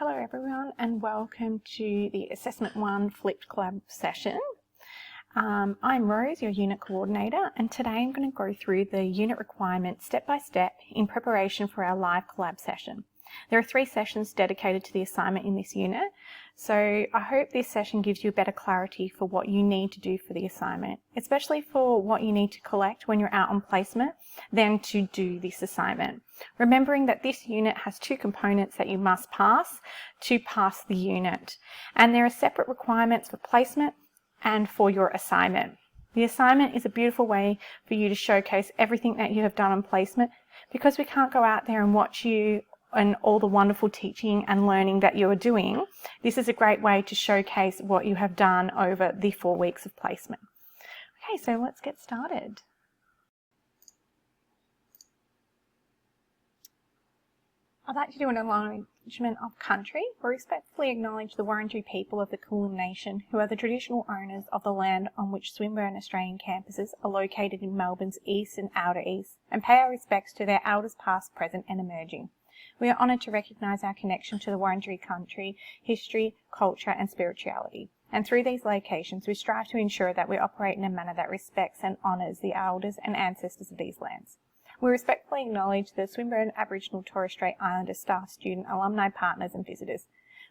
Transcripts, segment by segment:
Hello everyone and welcome to the Assessment 1 Flipped Collab session. I'm Rose, your unit coordinator, and today I'm going to go through the unit requirements step by step in preparation for our live Collab session. There are 3 sessions dedicated to the assignment in this unit, so I hope this session gives you a better clarity for what you need to do for the assignment, especially for what you need to collect when you're out on placement, then to do this assignment. Remembering that this unit has 2 components that you must pass to pass the unit, and there are separate requirements for placement and for your assignment. The assignment is a beautiful way for you to showcase everything that you have done on placement, because we can't go out there and watch you and all the wonderful teaching and learning that you are doing. This is a great way to showcase what you have done over the 4 weeks of placement. Okay, so let's get started. I'd like to do an acknowledgement of country. We respectfully acknowledge the Wurundjeri people of the Kulin Nation, who are the traditional owners of the land on which Swinburne Australian campuses are located in Melbourne's east and outer east, and pay our respects to their elders past, present and emerging. We are honoured to recognise our connection to the Wurundjeri country, history, culture and spirituality. And through these locations, we strive to ensure that we operate in a manner that respects and honours the elders and ancestors of these lands. We respectfully acknowledge the Swinburne Aboriginal Torres Strait Islander staff, student, alumni, partners and visitors.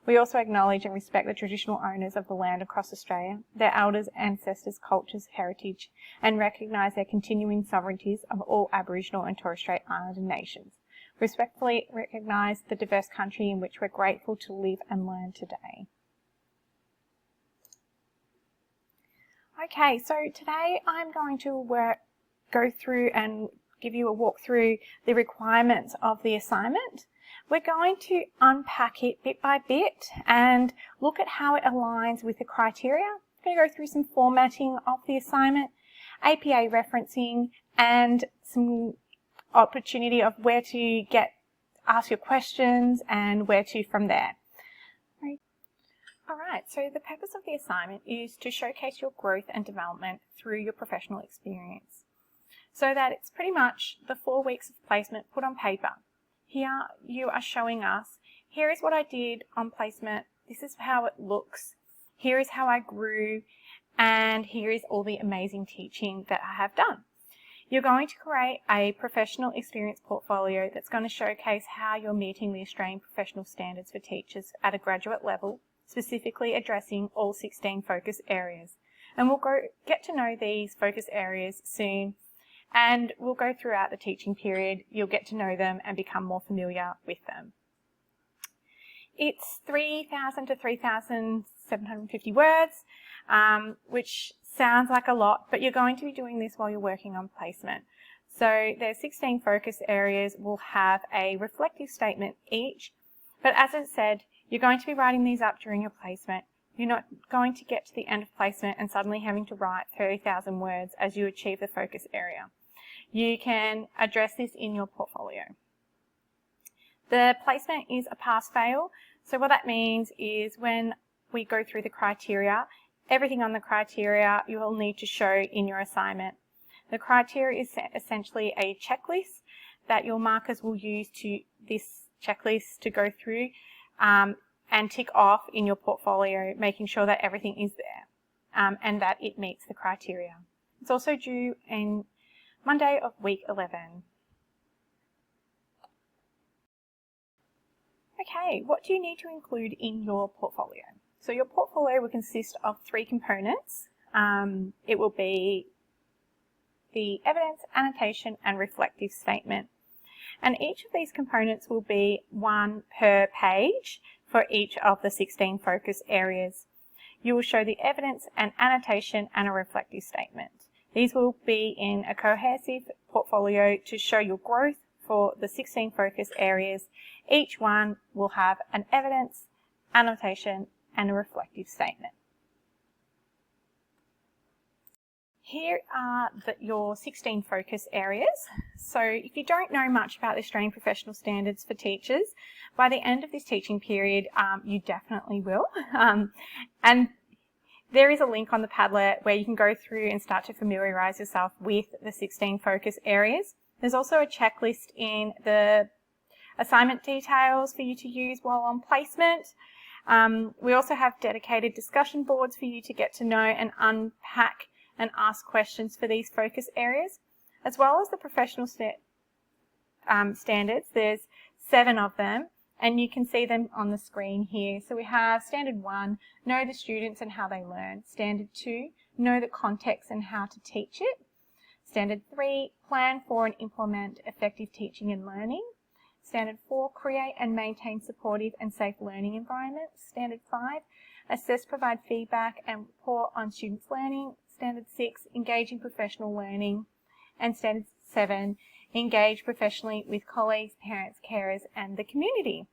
We also acknowledge and respect the traditional owners of the land across Australia, their elders, ancestors, cultures, heritage, and recognise their continuing sovereignties of all Aboriginal and Torres Strait Islander nations. Respectfully recognise the diverse country in which we're grateful to live and learn today. Okay, so today I'm going to go through and give you a walk through the requirements of the assignment. We're going to unpack it bit by bit and look at how it aligns with the criteria. I'm going to go through some formatting of the assignment, APA referencing, and some opportunity of where to ask your questions and where to from there. Alright, so the purpose of the assignment is to showcase your growth and development through your professional experience, so that it's pretty much the 4 weeks of placement put on paper. Here you are showing us, here is what I did on placement, this is how it looks, here is how I grew, and here is all the amazing teaching that I have done. You're going to create a professional experience portfolio that's going to showcase how you're meeting the Australian professional standards for teachers at a graduate level, specifically addressing all 16 focus areas. And we'll get to know these focus areas soon, and we'll go throughout the teaching period. You'll get to know them and become more familiar with them. It's 3,000 to 3,750 words, which sounds like a lot, but you're going to be doing this while you're working on placement. So there's 16 focus areas. We'll have a reflective statement each, but as I said, you're going to be writing these up during your placement. You're not going to get to the end of placement and suddenly having to write 30,000 words as you achieve the focus area. You can address this in your portfolio. The placement is a pass-fail. So what that means is when we go through the criteria, everything on the criteria you will need to show in your assignment. The criteria is essentially a checklist that your markers will use to this checklist to go through and tick off in your portfolio, making sure that everything is there and that it meets the criteria. It's also due in Monday of week 11. Okay, what do you need to include in your portfolio? So your portfolio will consist of 3 components. It will be the evidence, annotation and reflective statement. And each of these components will be 1 per page for each of the 16 focus areas. You will show the evidence and annotation and a reflective statement. These will be in a cohesive portfolio to show your growth for the 16 focus areas. Each one will have an evidence, annotation and a reflective statement. Here are your 16 focus areas. So if you don't know much about the Australian Professional Standards for Teachers, by the end of this teaching period, you definitely will. And there is a link on the Padlet where you can go through and start to familiarise yourself with the 16 focus areas. There's also a checklist in the assignment details for you to use while on placement. We also have dedicated discussion boards for you to get to know and unpack and ask questions for these focus areas, as well as the professional standards. There's 7 of them, and you can see them on the screen here. So we have Standard 1, know the students and how they learn. Standard 2, know the context and how to teach it. Standard 3, plan for and implement effective teaching and learning. Standard 4, create and maintain supportive and safe learning environments. Standard 5, assess, provide feedback and report on students' learning. Standard 6, engage in professional learning. And Standard 7, engage professionally with colleagues, parents, carers and the community.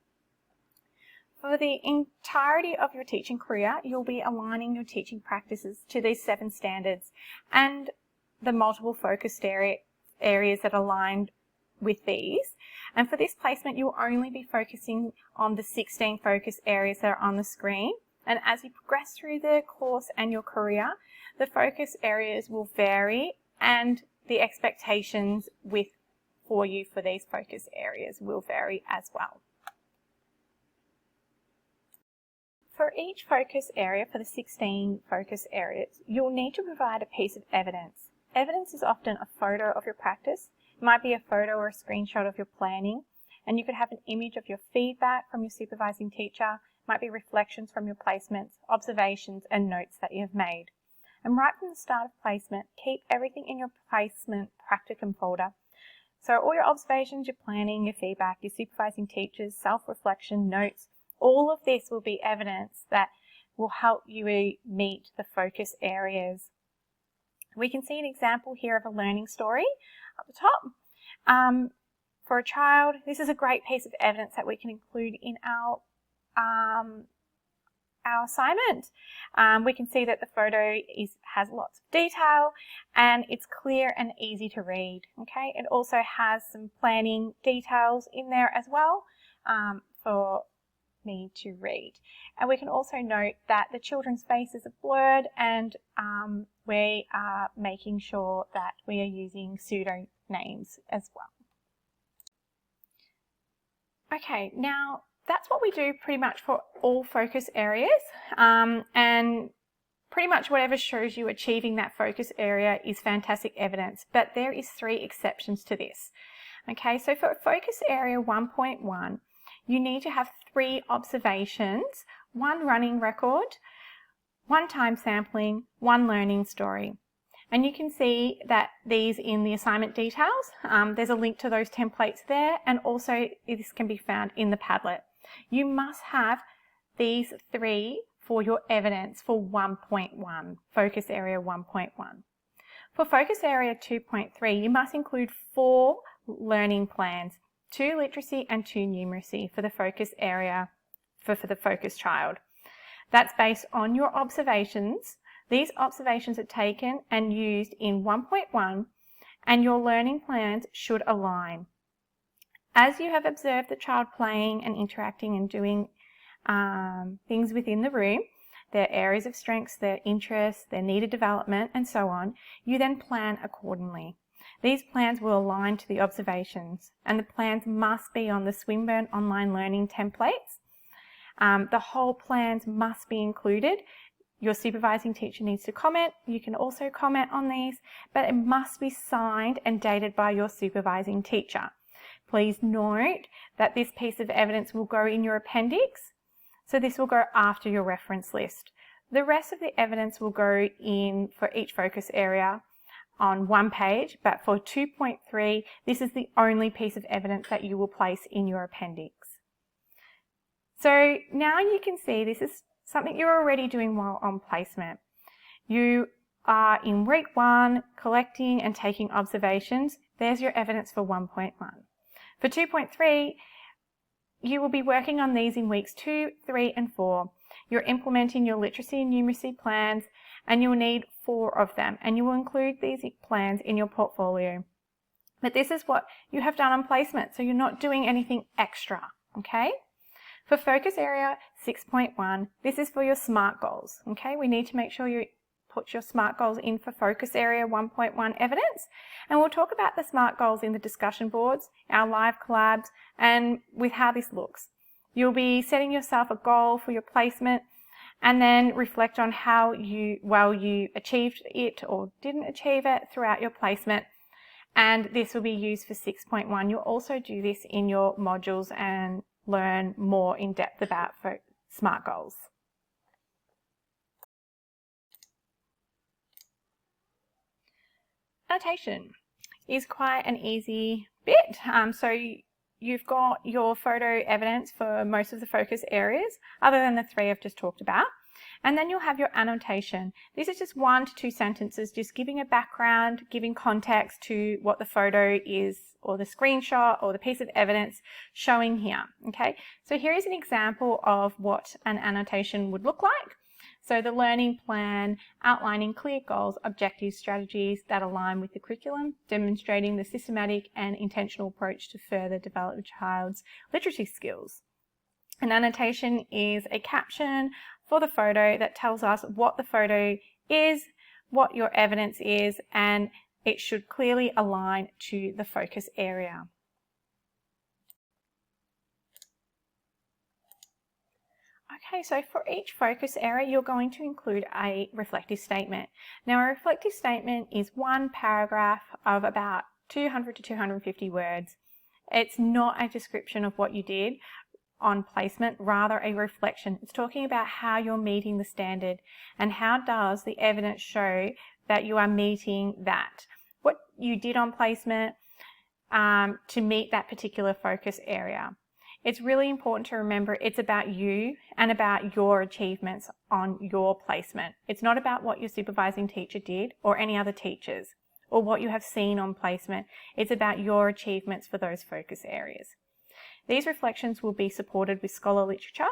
For the entirety of your teaching career, you'll be aligning your teaching practices to these 7 standards and the multiple focused areas that are aligned with these. And for this placement, you'll only be focusing on the 16 focus areas that are on the screen. And as you progress through the course and your career, the focus areas will vary and the expectations for you for these focus areas will vary as well. For each focus area, for the 16 focus areas, you'll need to provide a piece of evidence. Evidence is often a photo of your practice. It might be a photo or a screenshot of your planning, and you could have an image of your feedback from your supervising teacher. It might be reflections from your placements, observations and notes that you have made. And right from the start of placement, keep everything in your placement practicum folder. So all your observations, your planning, your feedback, your supervising teachers, self-reflection, notes, all of this will be evidence that will help you meet the focus areas. We can see an example here of a learning story up the top. For a child, this is a great piece of evidence that we can include in our assignment. We can see that the photo has lots of detail and it's clear and easy to read. Okay, it also has some planning details in there as well for me to read. And we can also note that the children's faces are blurred and we are making sure that we are using pseudo names as well. Okay, now that's what we do pretty much for all focus areas, and pretty much whatever shows you achieving that focus area is fantastic evidence, but there is 3 exceptions to this. Okay, so for focus area 1.1, you need to have 3 observations, 1 running record, 1 time sampling, 1 learning story. And you can see that these in the assignment details. There's a link to those templates there, and also this can be found in the Padlet. You must have these 3 for your evidence for 1.1, focus area 1.1. For focus area 2.3, you must include 4 learning plans, 2 literacy and 2 numeracy for the focus area for the focus child. That's based on your observations. These observations are taken and used in 1.1, and your learning plans should align. As you have observed the child playing and interacting and doing things within the room, their areas of strengths, their interests, their needed development, and so on, you then plan accordingly. These plans will align to the observations, and the plans must be on the Swinburne online learning templates. The whole plans must be included. Your supervising teacher needs to comment. You can also comment on these, but it must be signed and dated by your supervising teacher. Please note that this piece of evidence will go in your appendix, so this will go after your reference list. The rest of the evidence will go in for each focus area on 1 page, but for 2.3, this is the only piece of evidence that you will place in your appendix. So now you can see this is something you're already doing while on placement. You are in week 1 collecting and taking observations. There's your evidence for 1.1. For 2.3, you will be working on these in weeks 2, 3 and 4. You're implementing your literacy and numeracy plans, and you'll need 4 of them, and you will include these plans in your portfolio. But this is what you have done on placement, so you're not doing anything extra, okay? For focus area 6.1, this is for your SMART goals, okay? We need to make sure you're put your SMART goals in for focus area 1.1 evidence. And we'll talk about the SMART goals in the discussion boards, our live collabs, and with how this looks. You'll be setting yourself a goal for your placement and then reflect on how well you achieved it or didn't achieve it throughout your placement. And this will be used for 6.1. You'll also do this in your modules and learn more in depth about SMART goals. Annotation is quite an easy bit. So you've got your photo evidence for most of the focus areas, other than the 3 I've just talked about. And then you'll have your annotation. This is just 1 to 2 sentences, just giving a background, giving context to what the photo is, or the screenshot, or the piece of evidence showing here. Okay, so here is an example of what an annotation would look like. So the learning plan outlining clear goals, objectives, strategies that align with the curriculum, demonstrating the systematic and intentional approach to further develop a child's literacy skills. An annotation is a caption for the photo that tells us what the photo is, what your evidence is, and it should clearly align to the focus area. Okay, so for each focus area, you're going to include a reflective statement. Now, a reflective statement is 1 paragraph of about 200 to 250 words. It's not a description of what you did on placement, rather a reflection. It's talking about how you're meeting the standard and how does the evidence show that you are meeting that. What you did on placement to meet that particular focus area. It's really important to remember it's about you and about your achievements on your placement. It's not about what your supervising teacher did or any other teachers or what you have seen on placement. It's about your achievements for those focus areas. These reflections will be supported with scholar literature.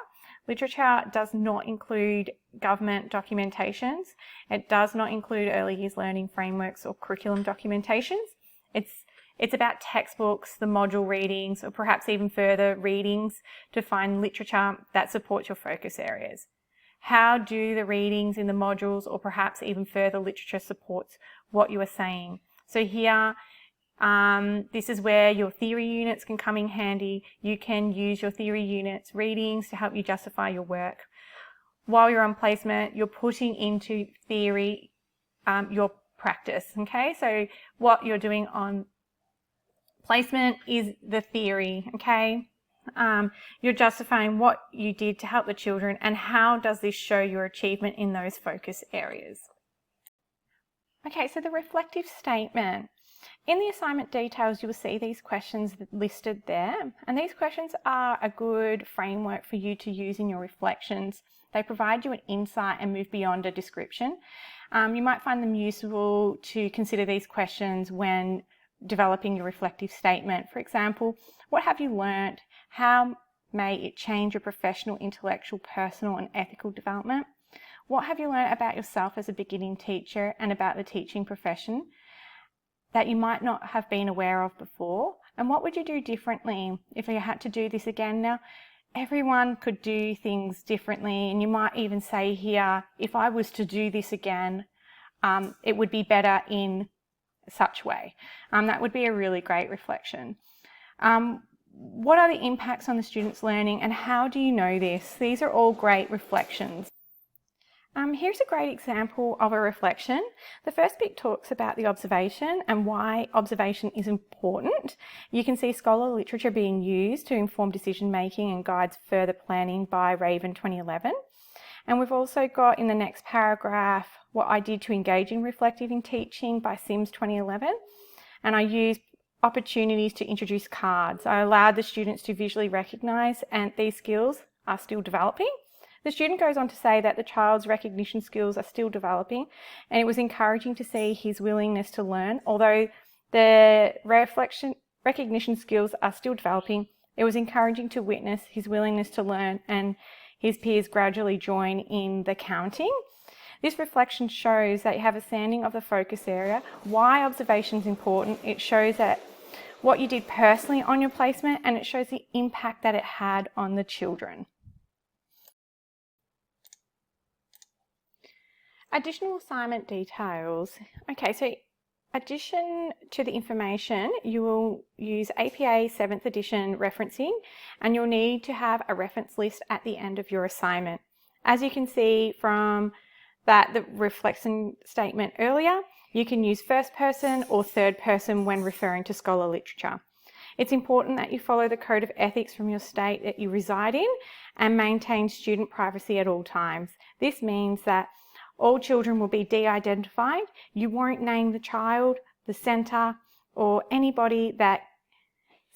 Literature does not include government documentations. It does not include early years learning frameworks or curriculum documentations. It's about textbooks, the module readings, or perhaps even further readings to find literature that supports your focus areas. How do the readings in the modules or perhaps even further literature supports what you are saying? So here, this is where your theory units can come in handy. You can use your theory units readings to help you justify your work. While you're on placement, you're putting into theory your practice, okay? So what you're doing on placement is the theory, okay? You're justifying what you did to help the children and how does this show your achievement in those focus areas. Okay, so the reflective statement. In the assignment details, you will see these questions listed there, and these questions are a good framework for you to use in your reflections. They provide you an insight and move beyond a description. You might find them useful to consider these questions when developing your reflective statement. For example, what have you learnt? How may it change your professional, intellectual, personal and ethical development? What have you learnt about yourself as a beginning teacher and about the teaching profession that you might not have been aware of before? And what would you do differently if you had to do this again? Now, everyone could do things differently, and you might even say here, if I was to do this again, it would be better in such way. That would be a really great reflection. What are the impacts on the students' learning and how do you know this? These are all great reflections. Here's a great example of a reflection. The first bit talks about the observation and why observation is important. You can see scholar literature being used to inform decision making and guides further planning by Raven 2011. And we've also got in the next paragraph what I did to engage in reflective in teaching by Sims 2011. And I used opportunities to introduce cards. I allowed the students to visually recognise, and these skills are still developing. The student goes on to say that the child's recognition skills are still developing, and it was encouraging to see his willingness to learn. Although the recognition skills are still developing, it was encouraging to witness his willingness to learn and his peers gradually join in the counting. This reflection shows that you have a understanding of the focus area, why observation is important. It shows that what you did personally on your placement, and it shows the impact that it had on the children. Additional assignment details. Okay, so addition to the information, you will use APA 7th edition referencing, and you'll need to have a reference list at the end of your assignment. As you can see from the reflection statement earlier, you can use first person or third person when referring to scholar literature. It's important that you follow the code of ethics from your state that you reside in and maintain student privacy at all times. This means that all children will be de-identified. You won't name the child, the centre, or anybody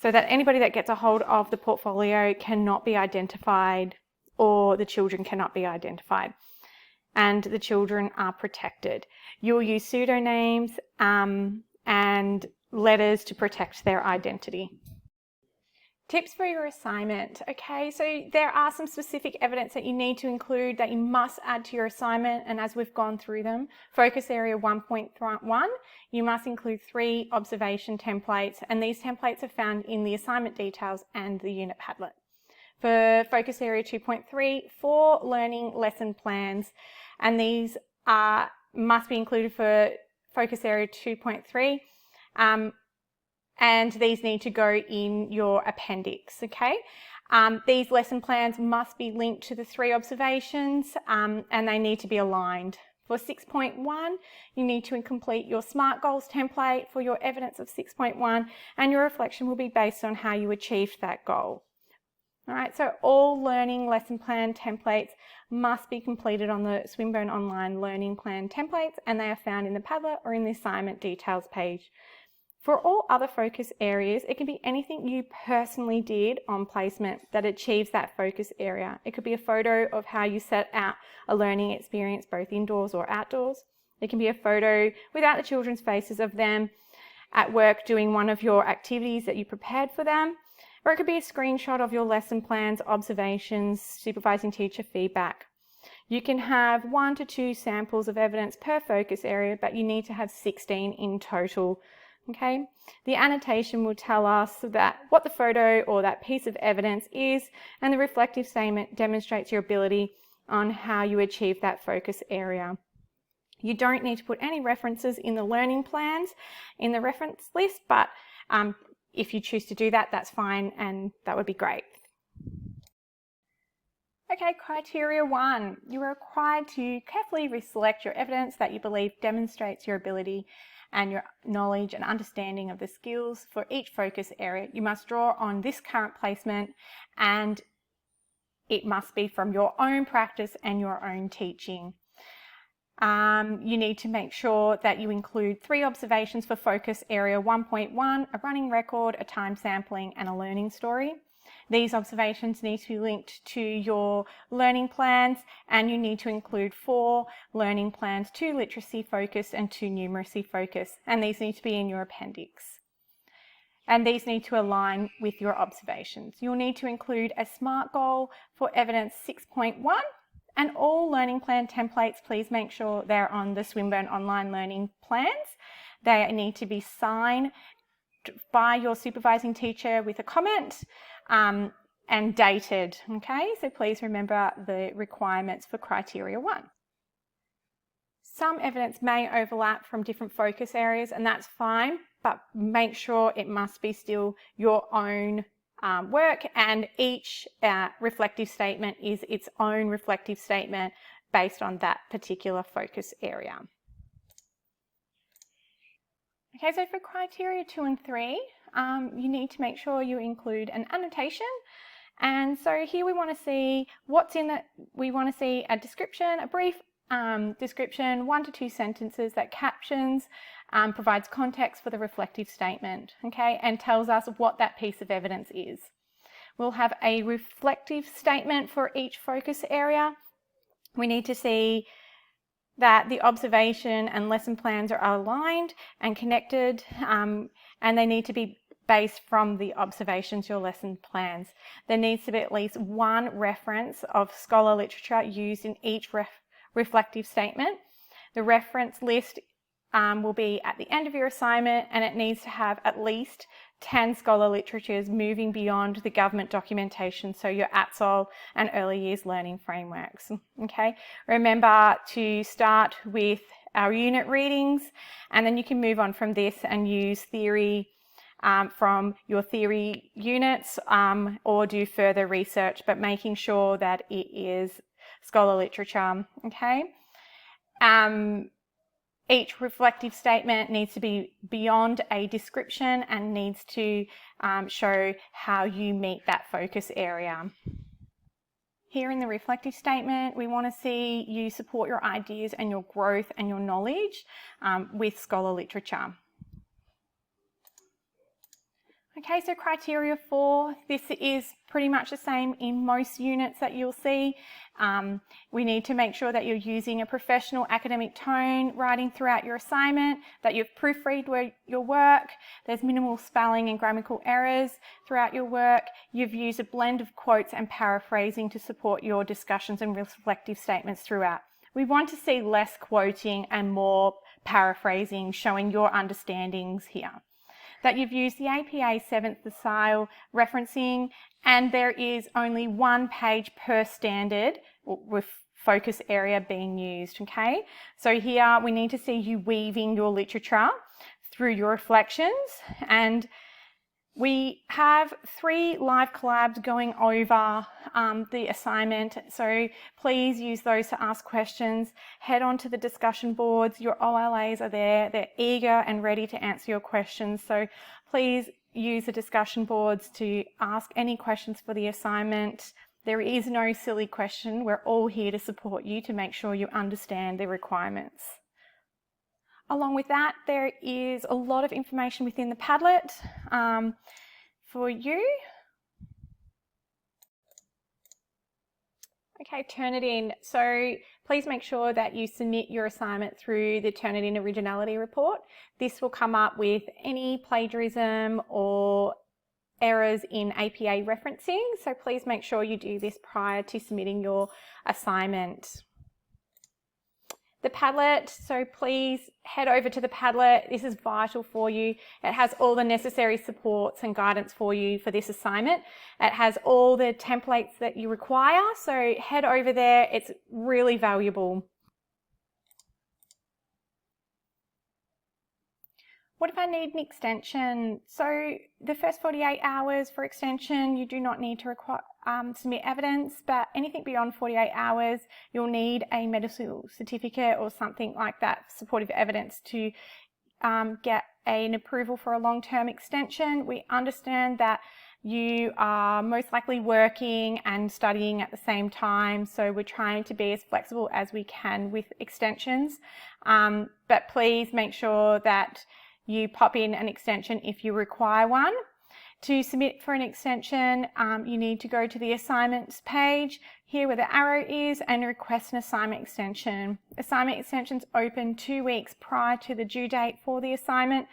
so that anybody that gets a hold of the portfolio cannot be identified, or the children cannot be identified. And the children are protected. You'll use pseudonyms and letters to protect their identity. Tips for your assignment. Okay, so there are some specific evidence that you need to include that you must add to your assignment, and as we've gone through them, focus area 1.1, you must include 3 observation templates, and these templates are found in the assignment details and the unit Padlet. For focus area 2.3, 4 learning lesson plans, and these must be included for focus area 2.3. And these need to go in your appendix, okay? These lesson plans must be linked to the 3 observations and they need to be aligned. For 6.1, you need to complete your SMART goals template for your evidence of 6.1, and your reflection will be based on how you achieved that goal. All right, so all learning lesson plan templates must be completed on the Swinburne Online Learning Plan templates, and they are found in the Padlet or in the assignment details page. For all other focus areas, it can be anything you personally did on placement that achieves that focus area. It could be a photo of how you set out a learning experience, both indoors or outdoors. It can be a photo without the children's faces of them at work doing one of your activities that you prepared for them. Or it could be a screenshot of your lesson plans, observations, supervising teacher feedback. You can have 1 to 2 samples of evidence per focus area, but you need to have 16 in total. Okay, the annotation will tell us what the photo or that piece of evidence is, and the reflective statement demonstrates your ability on how you achieve that focus area. You don't need to put any references in the learning plans in the reference list, but if you choose to do that, that's fine, and that would be great. Okay, criteria 1. You are required to carefully reselect your evidence that you believe demonstrates your ability and your knowledge and understanding of the skills for each focus area. You must draw on this current placement, and it must be from your own practice and your own teaching. You need to make sure that you include 3 observations for focus area 1.1, a running record, a time sampling, and a learning story. These observations need to be linked to your learning plans, and you need to include 4 learning plans, 2 literacy focused and 2 numeracy focused, and these need to be in your appendix. And these need to align with your observations. You'll need to include a SMART goal for evidence 6.1, and all learning plan templates, please make sure they're on the Swinburne Online Learning Plans. They need to be signed by your supervising teacher with a comment and dated, okay? So please remember the requirements for criteria 1. Some evidence may overlap from different focus areas, and that's fine, but make sure it must be still your own work, and each reflective statement is its own reflective statement based on that particular focus area. Okay, so for criteria 2 and 3, you need to make sure you include an annotation. And so here we want to see what's in it. We want to see a description, a brief description, 1 to 2 sentences that captions, provides context for the reflective statement, okay, and tells us what that piece of evidence is. We'll have a reflective statement for each focus area. We need to see that the observation and lesson plans are aligned and connected, and they need to be based from the observations, your lesson plans. There needs to be at least 1 reference of scholar literature used in each reflective statement. The reference list will be at the end of your assignment, and it needs to have at least 10 scholar literatures moving beyond the government documentation, so your ATSOL and early years learning frameworks. Okay, remember to start with our unit readings, and then you can move on from this and use theory from your theory units or do further research, but making sure that it is scholar literature. Okay. Each reflective statement needs to be beyond a description and needs to show how you meet that focus area. Here in the reflective statement, we want to see you support your ideas and your growth and your knowledge with scholar literature. Okay, so criteria 4, this is pretty much the same in most units that you'll see. We need to make sure that you're using a professional academic tone writing throughout your assignment, that you've proofread your work, there's minimal spelling and grammatical errors throughout your work, you've used a blend of quotes and paraphrasing to support your discussions and reflective statements throughout. We want to see less quoting and more paraphrasing, showing your understandings here. That you've used the APA 7th decile referencing, and there is only 1 page per standard with focus area being used, okay? So here we need to see you weaving your literature through your reflections, and we have 3 live collabs going over the assignment, so please use those to ask questions. Head on to the discussion boards. Your OLAs are there. They're eager and ready to answer your questions, so please use the discussion boards to ask any questions for the assignment. There is no silly question. We're all here to support you to make sure you understand the requirements. Along with that, there is a lot of information within the Padlet for you. Okay, Turnitin. So please make sure that you submit your assignment through the Turnitin Originality Report. This will come up with any plagiarism or errors in APA referencing. So please make sure you do this prior to submitting your assignment. The Padlet, so please head over to the Padlet. This is vital for you. It has all the necessary supports and guidance for you for this assignment. It has all the templates that you require, so head over there. It's really valuable. What if I need an extension? So the first 48 hours for extension, you do not need to submit evidence, but anything beyond 48 hours, you'll need a medical certificate or something like that, supportive evidence to get an approval for a long-term extension. We understand that you are most likely working and studying at the same time, so we're trying to be as flexible as we can with extensions, but please make sure that you pop in an extension if you require one. To submit for an extension, you need to go to the assignments page, here where the arrow is, and request an assignment extension. Assignment extensions open 2 weeks prior to the due date for the assignment,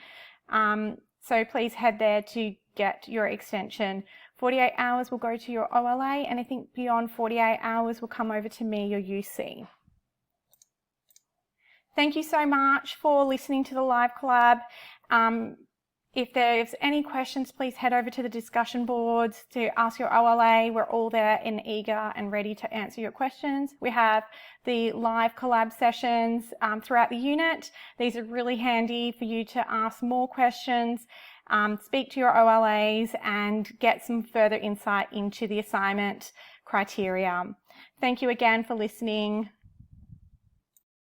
so please head there to get your extension. 48 hours will go to your OLA, and anything beyond 48 hours will come over to me, your UC. Thank you so much for listening to the live collab. If there's any questions, please head over to the discussion boards to ask your OLA. We're all there and eager and ready to answer your questions. We have the live collab sessions throughout the unit. These are really handy for you to ask more questions, speak to your OLAs, and get some further insight into the assignment criteria. Thank you again for listening.